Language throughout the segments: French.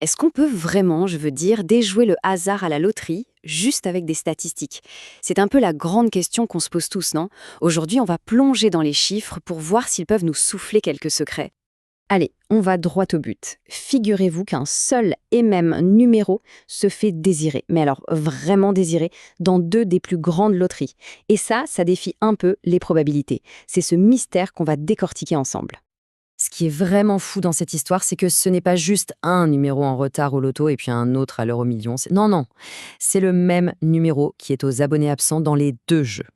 Est-ce qu'on peut vraiment, je veux dire, déjouer le hasard à la loterie juste avec des statistiques? C'est un peu la grande question qu'on se pose tous, non? Aujourd'hui, on va plonger dans les chiffres pour voir s'ils peuvent nous souffler quelques secrets. Allez, on va droit au but. Figurez-vous qu'un seul et même numéro se fait désirer, mais alors vraiment désirer, dans deux des plus grandes loteries. Et ça défie un peu les probabilités. C'est ce mystère qu'on va décortiquer ensemble. Ce qui est vraiment fou dans cette histoire, c'est que ce n'est pas juste un numéro en retard au loto et puis un autre à l'euro million. Non, non. C'est le même numéro qui est aux abonnés absents dans les deux jeux.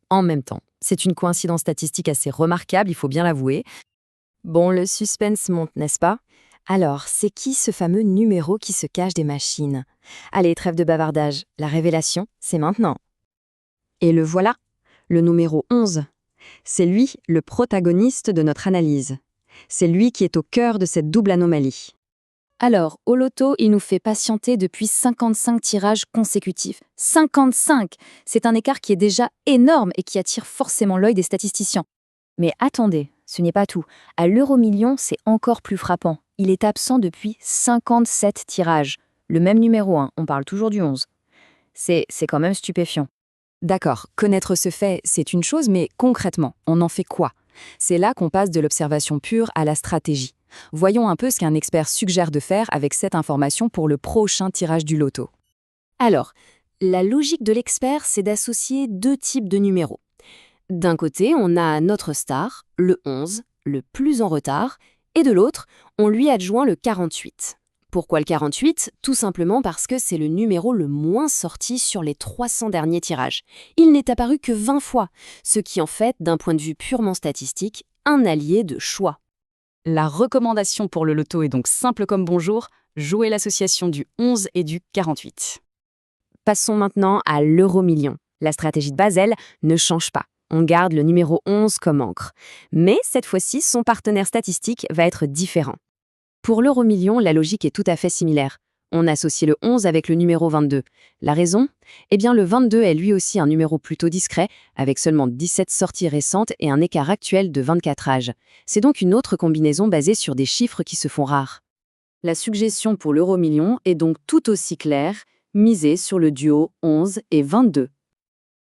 En même temps. C'est une coïncidence statistique assez remarquable, il faut bien l'avouer. Bon, le suspense monte, n'est-ce pas? Alors, c'est qui ce fameux numéro qui se cache des machines? Allez, trêve de bavardage, la révélation, c'est maintenant. Et le voilà, le numéro 11. C'est lui, le protagoniste de notre analyse. C'est lui qui est au cœur de cette double anomalie. Alors, au loto, il nous fait patienter depuis 55 tirages consécutifs. 55! C'est un écart qui est déjà énorme et qui attire forcément l'œil des statisticiens. Mais attendez, ce n'est pas tout. À l'euro-million, c'est encore plus frappant. Il est absent depuis 57 tirages. Le même numéro 1, on parle toujours du 11. C'est quand même stupéfiant. D'accord, connaître ce fait, c'est une chose, mais concrètement, on en fait quoi? C'est là qu'on passe de l'observation pure à la stratégie. Voyons un peu ce qu'un expert suggère de faire avec cette information pour le prochain tirage du loto. Alors, la logique de l'expert, c'est d'associer deux types de numéros. D'un côté, on a notre star, le 11, le plus en retard, et de l'autre, on lui adjoint le 48. Pourquoi le 48? Tout simplement parce que c'est le numéro le moins sorti sur les 300 derniers tirages. Il n'est apparu que 20 fois, ce qui en fait, d'un point de vue purement statistique, un allié de choix. La recommandation pour le loto est donc simple comme bonjour, jouer l'association du 11 et du 48. Passons maintenant à l'euro-million. La stratégie de Basel ne change pas. On garde le numéro 11 comme encre. Mais cette fois-ci, son partenaire statistique va être différent. Pour l'euro-million, la logique est tout à fait similaire. On associe le 11 avec le numéro 22. La raison? Eh bien, le 22 est lui aussi un numéro plutôt discret, avec seulement 17 sorties récentes et un écart actuel de 24 âges. C'est donc une autre combinaison basée sur des chiffres qui se font rares. La suggestion pour l'euro-million est donc tout aussi claire, miser sur le duo 11 et 22.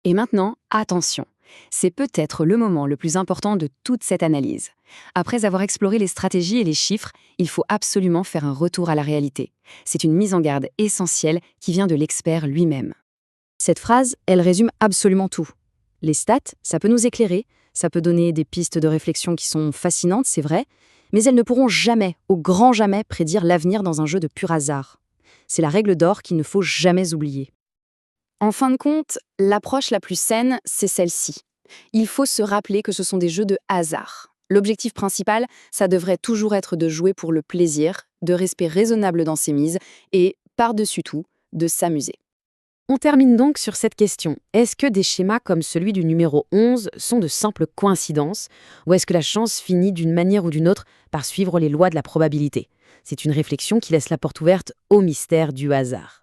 Et maintenant, attention. C'est peut-être le moment le plus important de toute cette analyse. Après avoir exploré les stratégies et les chiffres, il faut absolument faire un retour à la réalité. C'est une mise en garde essentielle qui vient de l'expert lui-même. Cette phrase, elle résume absolument tout. Les stats, ça peut nous éclairer, ça peut donner des pistes de réflexion qui sont fascinantes, c'est vrai, mais elles ne pourront jamais, au grand jamais, prédire l'avenir dans un jeu de pur hasard. C'est la règle d'or qu'il ne faut jamais oublier. En fin de compte, l'approche la plus saine, c'est celle-ci. Il faut se rappeler que ce sont des jeux de hasard. L'objectif principal, ça devrait toujours être de jouer pour le plaisir, de respect raisonnable dans ses mises et, par-dessus tout, de s'amuser. On termine donc sur cette question. Est-ce que des schémas comme celui du numéro 11 sont de simples coïncidences ou est-ce que la chance finit d'une manière ou d'une autre par suivre les lois de la probabilité? C'est une réflexion qui laisse la porte ouverte au mystère du hasard.